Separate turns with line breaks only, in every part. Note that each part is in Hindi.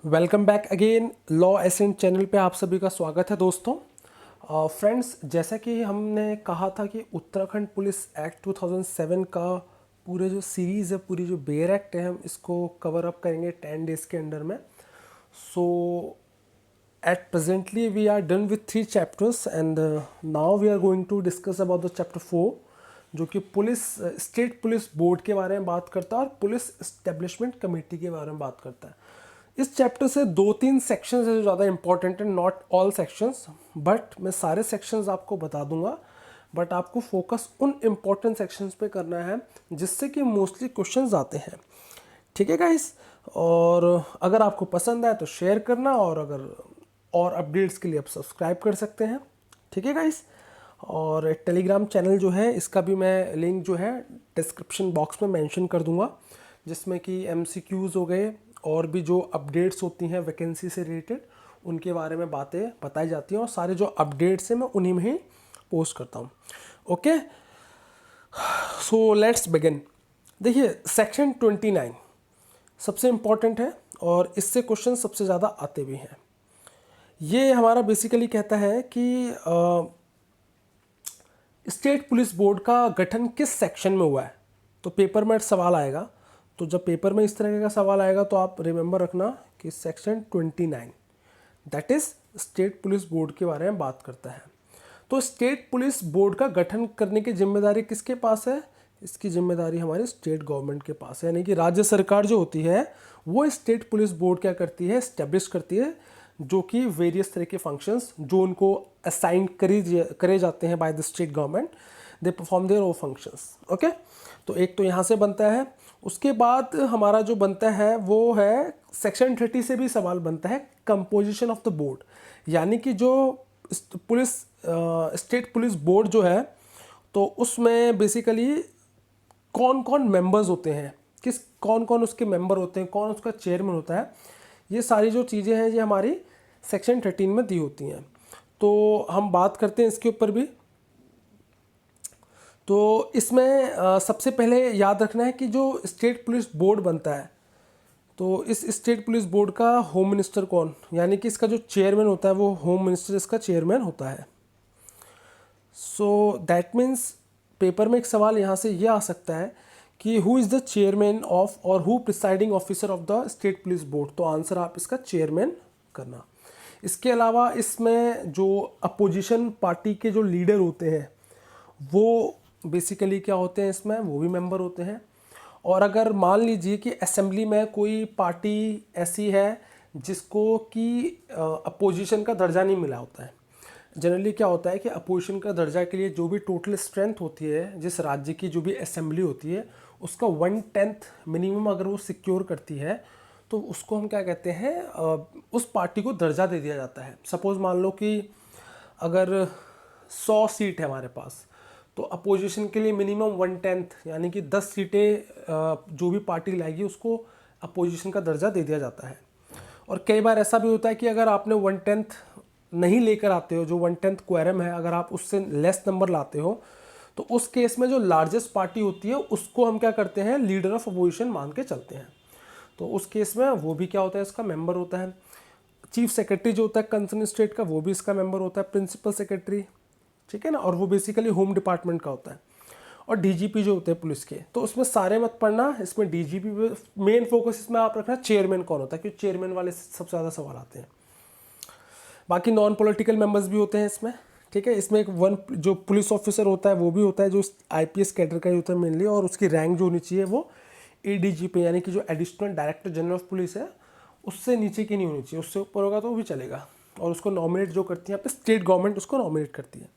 Welcome back again Law Ascent channel पे आप सभी का स्वागत है दोस्तों। फ्रेंड्स, जैसा कि हमने कहा था कि उत्तराखंड पुलिस एक्ट 2007 का पूरे जो सीरीज़ है, पूरी जो बेयर एक्ट है, हम इसको कवर अप करेंगे 10 डेज़ के अंडर में। So at presently we are done with 3 chapters and now we are going to discuss about the chapter 4, जो कि स्टेट पुलिस बोर्ड के बारे में बात करता है और पुलिस इस्टेब्लिशमेंट कमेटी के बारे में बात करता है। इस चैप्टर से 2-3 सेक्शंस है जो ज़्यादा इंपॉर्टेंट है, नॉट ऑल सेक्शंस, बट मैं सारे सेक्शंस आपको बता दूंगा। बट आपको फोकस उन इम्पॉर्टेंट सेक्शंस पे करना है जिससे कि मोस्टली क्वेश्चंस आते हैं। ठीक है गाइस, और अगर आपको पसंद आए तो शेयर करना, और अपडेट्स के लिए आप सब्सक्राइब कर सकते हैं। ठीक है गाइस, और टेलीग्राम चैनल जो है इसका भी मैं लिंक जो है डिस्क्रिप्शन बॉक्स में मेंशन कर दूंगा, जिसमें कि MCQs हो गए और भी जो अपडेट्स होती हैं वैकेंसी से रिलेटेड, उनके बारे में बातें बताई जाती हैं और सारे जो अपडेट्स हैं मैं उन्हीं में ही पोस्ट करता हूँ। Okay, so let's begin. देखिए, सेक्शन 29 सबसे इम्पॉर्टेंट है और इससे क्वेश्चन सबसे ज़्यादा आते भी हैं। ये हमारा बेसिकली कहता है कि स्टेट पुलिस बोर्ड का गठन किस सेक्शन में हुआ है। तो पेपर में सवाल आएगा, तो जब पेपर में इस तरह का सवाल आएगा तो आप रिमेंबर रखना कि section 29 that is state police board के बारे में बात करता है। तो स्टेट पुलिस बोर्ड का गठन करने की जिम्मेदारी किसके पास है? इसकी जिम्मेदारी हमारे स्टेट गवर्नमेंट के पास है, यानी कि राज्य सरकार जो होती है वो स्टेट पुलिस बोर्ड क्या करती है, एस्टेब्लिश करती है, जो कि वेरियस तरह के फंक्शंस जो उनको असाइन करे जाते हैं by the state government, they perform their own functions. Okay, तो एक तो यहाँ से बनता है। उसके बाद हमारा जो बनता है वो है सेक्शन 30 से भी सवाल बनता है, कंपोजिशन ऑफ द बोर्ड, यानी कि जो स्टेट पुलिस बोर्ड जो है तो उसमें बेसिकली कौन कौन मेंबर्स होते हैं, कौन कौन उसके मेंबर होते हैं, कौन उसका चेयरमैन होता है, ये सारी जो चीज़ें हैं ये हमारी सेक्शन 13 में दी होती हैं। तो हम बात करते हैं इसके ऊपर भी। तो इसमें सबसे पहले याद रखना है कि जो स्टेट पुलिस बोर्ड बनता है, तो इस स्टेट पुलिस बोर्ड का होम मिनिस्टर कौन, यानी कि इसका जो चेयरमैन होता है वो होम मिनिस्टर इसका चेयरमैन होता है। सो दैट मीन्स पेपर में एक सवाल यहाँ से ये आ सकता है कि who is the chairman of और who presiding officer of the state police board. तो आंसर आप इसका चेयरमैन करना। इसके अलावा इसमें जो अपोजिशन पार्टी के जो लीडर होते हैं वो बेसिकली क्या होते हैं, इसमें वो भी मेंबर होते हैं। और अगर मान लीजिए कि असेंबली में कोई पार्टी ऐसी है जिसको कि अपोजिशन का दर्जा नहीं मिला होता है, जनरली क्या होता है कि अपोजिशन का दर्जा के लिए जो भी टोटल स्ट्रेंथ होती है जिस राज्य की, जो भी असेंबली होती है, उसका 1/10 मिनिमम अगर वो सिक्योर करती है तो उसको हम क्या कहते हैं, उस पार्टी को दर्जा दे दिया जाता है। सपोज़ मान लो कि अगर 100 सीट है हमारे पास, तो अपोजिशन के लिए मिनिमम 1/10 यानी कि 10 सीटें जो भी पार्टी लाएगी उसको अपोजिशन का दर्जा दे दिया जाता है। और कई बार ऐसा भी होता है कि अगर आपने 1/10 नहीं लेकर आते हो, जो 1/10 क्वेरम है, अगर आप उससे लेस नंबर लाते हो, तो उस केस में जो लार्जेस्ट पार्टी होती है उसको हम क्या करते हैं, लीडर ऑफ अपोजिशन मान के चलते हैं। तो उस केस में वो भी क्या होता है, इसका मेंबर होता है। चीफ सेक्रेटरी जो होता है कंसर्न स्टेट का, वो भी इसका मेंबर होता है, प्रिंसिपल सेक्रेटरी, ठीक है ना, और वो बेसिकली होम डिपार्टमेंट का होता है। और डीजीपी जो होते हैं पुलिस के, तो उसमें सारे मत पढ़ना, इसमें डीजीपी मेन फोकस इसमें आप रखना चेयरमैन कौन होता है, क्योंकि चेयरमैन वाले सबसे ज़्यादा सवाल आते हैं। बाकी नॉन पॉलिटिकल मेंबर्स भी होते हैं इसमें, ठीक है। इसमें एक जो पुलिस ऑफिसर होता है वो भी होता है, जो IPS कैडर का ही होता है मेनली, और उसकी रैंक जो होनी चाहिए वो ADGP यानी कि जो additional director general of police है उससे नीचे की नहीं होनी चाहिए, उससे ऊपर होगा तो वो भी चलेगा। और उसको नॉमिनेट जो करती है यहाँ पे स्टेट गवर्नमेंट, उसको नॉमिनेट करती है।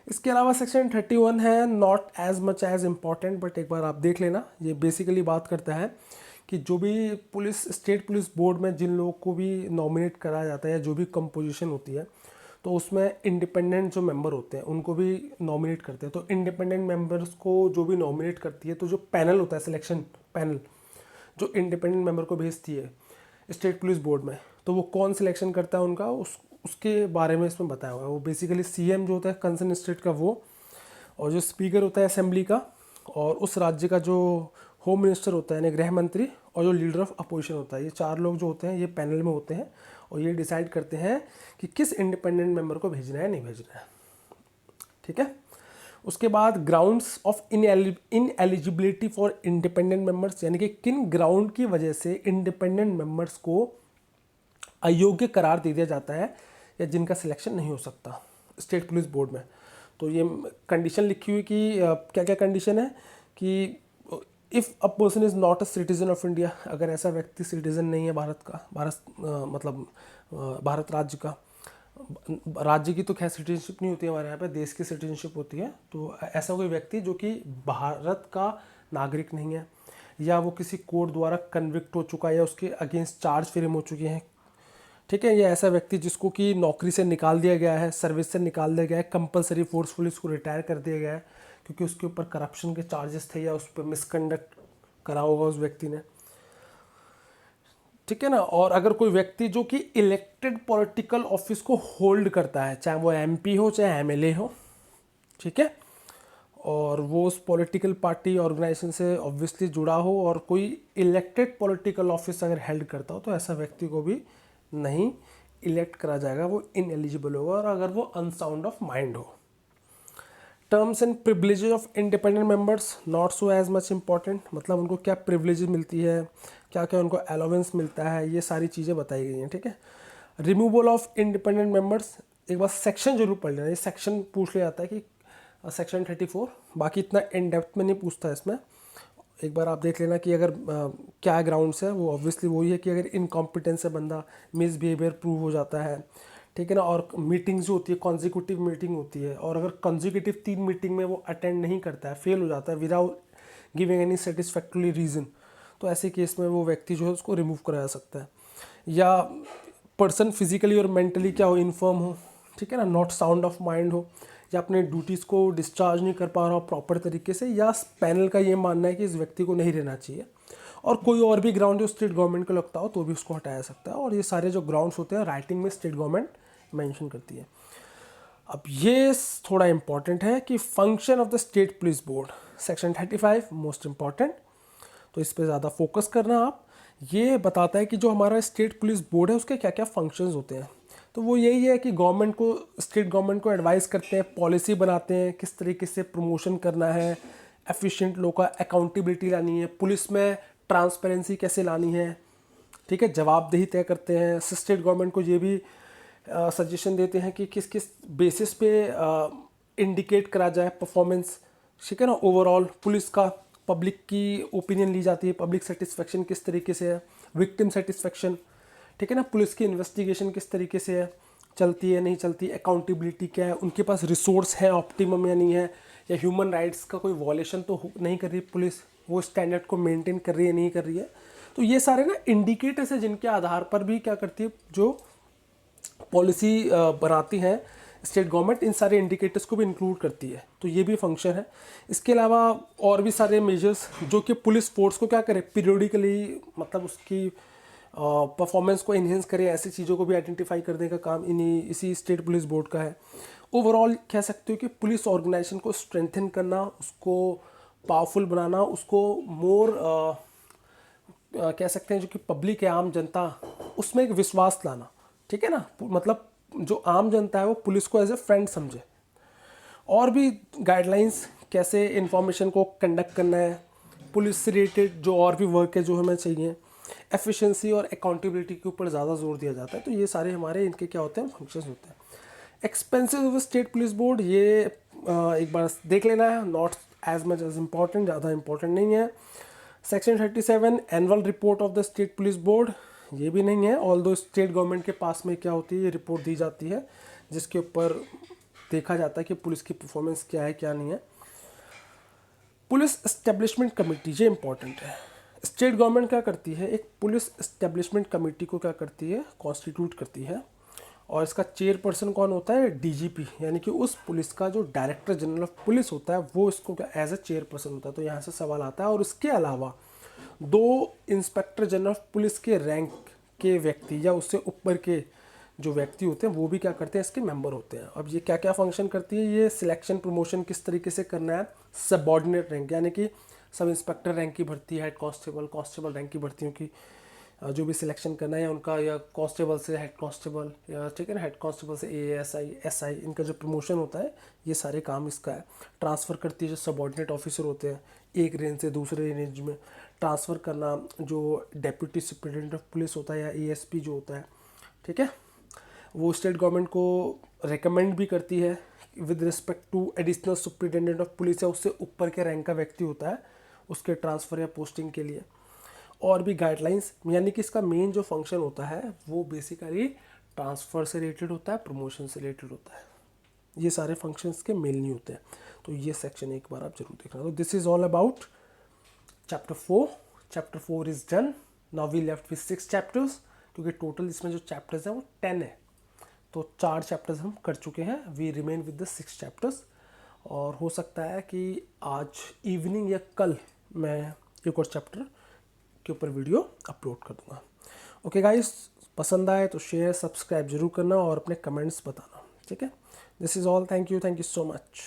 इसके अलावा सेक्शन 31 है, not as much as important, but एक बार आप देख लेना। ये बेसिकली बात करता है कि जो भी स्टेट पुलिस बोर्ड में जिन लोगों को भी नॉमिनेट करा जाता है या जो भी कंपोजिशन होती है, तो उसमें इंडिपेंडेंट जो मेंबर होते हैं उनको भी नॉमिनेट करते हैं। तो इंडिपेंडेंट मेंबर्स को जो भी नॉमिनेट करती है, तो जो पैनल होता है, सिलेक्शन पैनल, जो इंडिपेंडेंट मेंबर को भेजती है स्टेट पुलिस बोर्ड में, तो वो कौन सिलेक्शन करता है उनका, उसके बारे में इसमें बताया हुआ है। वो बेसिकली CM जो होता है कंसर्न स्टेट का वो, और जो स्पीकर होता है असेंबली का, और उस राज्य का जो होम मिनिस्टर होता है यानी गृह मंत्री, और जो लीडर ऑफ अपोजिशन होता है। ये 4 लोग जो होते हैं ये पैनल में होते हैं और ये डिसाइड करते हैं कि किस इंडिपेंडेंट मेंबर को भेजना है नहीं भेजना है। ठीक है। उसके बाद grounds of ineligibility for independent members, यानी कि किन ग्राउंड की वजह से इंडिपेंडेंट मेंबर्स को अयोग्य करार दे दिया जाता है या जिनका सिलेक्शन नहीं हो सकता स्टेट पुलिस बोर्ड में। तो ये कंडीशन लिखी हुई कि क्या क्या कंडीशन है कि if a person is not a citizen of India, अगर ऐसा व्यक्ति सिटीजन नहीं है भारत का, भारत राज्य का, राज्य की तो खैर सिटीजनशिप नहीं होती है हमारे यहाँ पे, देश की सिटीजनशिप होती है। तो ऐसा कोई व्यक्ति जो कि भारत का नागरिक नहीं है, या वो किसी कोर्ट द्वारा कन्विक्ट हो चुका है या उसके अगेंस्ट चार्ज फ्रेम हो चुके हैं, ठीक है, या ऐसा व्यक्ति जिसको कि नौकरी से निकाल दिया गया है, सर्विस से निकाल दिया गया है, कंपलसरी फोर्सफुली उसको रिटायर कर दिया गया है क्योंकि उसके ऊपर करप्शन के चार्जेस थे या उस पर मिसकंडक्ट करा होगा उस व्यक्ति ने, ठीक है ना। और अगर कोई व्यक्ति जो कि इलेक्टेड पॉलिटिकल ऑफिस को होल्ड करता है, चाहे वो एमपी हो चाहे एमएलए हो, ठीक है, और वो उस पॉलिटिकल पार्टी ऑर्गेनाइजेशन से ऑब्वियसली जुड़ा हो और कोई इलेक्टेड पॉलिटिकल ऑफिस अगर हेल्ड करता हो, तो ऐसा व्यक्ति को भी नहीं इलेक्ट करा जाएगा, वो इनएलिजिबल होगा। और अगर वो अनसाउंड ऑफ माइंड हो। Terms and privileges of independent members not so as much important, मतलब उनको क्या प्रिविलेजेस मिलती है, क्या क्या उनको अलाउंस मिलता है, ये सारी चीज़ें बताई गई हैं, ठीक है। रिमूवल ऑफ इंडिपेंडेंट मेंबर्स, एक बार सेक्शन जरूर पढ़ लेना, ये सेक्शन पूछ लिया जाता है कि सेक्शन 34, बाकी इतना इन डेप्थ में नहीं पूछता इसमें। एक बार आप देख लेना कि अगर क्या ग्राउंड्स है, वो ऑब्वियसली वही है कि अगर इनकॉम्पिटेंस से बंदा मिसबिहेवियर प्रूव हो जाता है, ठीक है ना, और मीटिंग्स जो होती है कॉन्जिक्यूटिव मीटिंग होती है, और अगर कॉन्जिक्यूटिव 3 मीटिंग में वो अटेंड नहीं करता है, फेल हो जाता है without giving any satisfactory reason, तो ऐसे केस में वो व्यक्ति जो है उसको रिमूव कराया जा सकता है। या पर्सन फिजिकली और मेंटली क्या हो, इन्फर्म हो, ठीक है ना, नॉट साउंड ऑफ माइंड हो, या अपने ड्यूटीज़ को डिस्चार्ज नहीं कर पा रहा हो प्रॉपर तरीके से, या पैनल का ये मानना है कि इस व्यक्ति को नहीं रहना चाहिए, और कोई और भी ग्राउंड जो स्टेट गवर्नमेंट को लगता हो तो भी उसको हटाया सकता है। और ये सारे जो ग्राउंड्स होते हैं राइटिंग में स्टेट गवर्नमेंट मेंशन करती है। अब ये थोड़ा इंपॉर्टेंट है कि function of the state police board, section 35 most important, तो इस पर ज़्यादा फोकस करना आप। ये बताता है कि जो हमारा स्टेट पुलिस बोर्ड है उसके क्या क्या फंक्शंस होते हैं। तो वो यही है कि गवर्नमेंट को, स्टेट गवर्नमेंट को एडवाइस करते हैं, पॉलिसी बनाते हैं, किस तरीके से प्रमोशन करना है, एफिशिएंट लोग का अकाउंटेबिलिटी लानी है, पुलिस में ट्रांसपेरेंसी कैसे लानी है, ठीक है, जवाबदेही तय करते हैं। स्टेट गवर्नमेंट को ये भी सजेशन देते हैं कि किस किस बेसिस पे इंडिकेट करा जाए परफॉर्मेंस, ठीक है ना, ओवरऑल पुलिस का, पब्लिक की ओपिनियन ली जाती है, पब्लिक सेटिस्फेक्शन किस तरीके से है, विक्टिम सेटिस्फेक्शन, ठीक है ना, पुलिस की इन्वेस्टिगेशन किस तरीके से है, चलती है नहीं चलती, अकाउंटेबिलिटी क्या है, उनके पास रिसोर्स है ऑप्टिमम या नहीं है, या ह्यूमन राइट्स का कोई वॉलेशन तो नहीं कर रही पुलिस, वो स्टैंडर्ड को मेंटेन कर रही है नहीं कर रही है। तो ये सारे ना इंडिकेटर्स है जिनके आधार पर भी क्या करती है जो पॉलिसी बनाती है स्टेट गवर्नमेंट, इन सारे इंडिकेटर्स को भी इंक्लूड करती है। तो ये भी फंक्शन है। इसके अलावा और भी सारे मेजर्स जो कि पुलिस फोर्स को क्या करे, पीरियोडिकली मतलब उसकी परफॉर्मेंस को इन्हेंस करे, ऐसी चीज़ों को भी आइडेंटिफाई करने का काम इसी स्टेट पुलिस बोर्ड का है। ओवरऑल कह सकते हो कि पुलिस ऑर्गेनाइजेशन को स्ट्रेंथन करना, उसको पावरफुल बनाना, उसको मोर कह सकते हैं जो कि पब्लिक है, आम जनता, उसमें एक विश्वास लाना, ठीक है ना, मतलब जो आम जनता है वो पुलिस को एज ए फ्रेंड समझे। और भी गाइडलाइंस कैसे इंफॉर्मेशन को कंडक्ट करना है, पुलिस से रिलेटेड जो और भी वर्क है जो हमें चाहिए, एफिशिएंसी और अकाउंटेबिलिटी के ऊपर ज़्यादा जोर दिया जाता है। तो ये सारे हमारे इनके क्या होते हैं, फंक्शंस होते हैं। Expenses of state police board, ये एक बार देख लेना है, not as much as important, ज़्यादा इंपॉर्टेंट नहीं है। Section 37 annual report of the state police board, ये भी नहीं है, ऑल्दो स्टेट गवर्नमेंट के पास में क्या होती है, ये रिपोर्ट दी जाती है जिसके ऊपर देखा जाता है कि पुलिस की परफॉर्मेंस क्या है क्या नहीं है। पुलिस एस्टेब्लिशमेंट कमेटी, ये इंपॉर्टेंट है। स्टेट गवर्नमेंट क्या करती है, एक पुलिस एस्टेब्लिशमेंट कमेटी को क्या करती है, कॉन्स्टिट्यूट करती है, और इसका चेयरपर्सन कौन होता है, डीजीपी, यानी कि उस पुलिस का जो डायरेक्टर जनरल ऑफ पुलिस होता है वो इसको क्या एज ए चेयरपर्सन होता है। तो यहाँ से सवाल आता है। और इसके अलावा 2 इंस्पेक्टर जनरल ऑफ पुलिस के रैंक के व्यक्ति या उससे ऊपर के जो व्यक्ति होते हैं वो भी क्या करते हैं, इसके मेंबर होते हैं। अब ये क्या क्या फंक्शन करती है, ये सिलेक्शन प्रमोशन किस तरीके से करना है, सबऑर्डिनेट रैंक, यानी कि सब इंस्पेक्टर रैंक की भर्ती, हेड कांस्टेबल, कांस्टेबल रैंक की भर्तियों की जो भी सिलेक्शन करना है, या उनका या कांस्टेबल से हेड कांस्टेबल, या ठीक है ना, हेड कांस्टेबल से एएसआई, एसआई, इनका जो प्रमोशन होता है ये सारे काम इसका है। ट्रांसफ़र करती है जो सबॉर्डिनेट ऑफिसर होते हैं एक रेंज से दूसरे रेंज में, ट्रांसफ़र करना जो डिप्टी सुपरिटेंडेंट ऑफ पुलिस होता है या एएसपी जो होता है, ठीक है, वो स्टेट गवर्नमेंट को रेकमेंड भी करती है with respect to additional superintendent of police, या उससे ऊपर के रैंक का व्यक्ति होता है उसके ट्रांसफ़र या पोस्टिंग के लिए। और भी गाइडलाइंस, यानी कि इसका मेन जो फंक्शन होता है वो बेसिकली ट्रांसफ़र से रिलेटेड होता है, प्रमोशन से रिलेटेड होता है। ये सारे फंक्शंस के मेल नहीं होते हैं। तो ये सेक्शन एक बार आप जरूर देखना। तो this is all about chapter 4। Chapter 4 is done. Now we left with 6 chapters, क्योंकि टोटल इसमें जो चैप्टर्स हैं वो 10 है। तो 4 चैप्टर्स हम कर चुके हैं। We remain with the 6 chapters. और हो सकता है कि आज इवनिंग या कल मैं एक और चैप्टर के ऊपर वीडियो अपलोड कर दूंगा। ओके गाइस, पसंद आए तो शेयर सब्सक्राइब जरूर करना और अपने कमेंट्स बताना, ठीक है। This is all, thank you so much.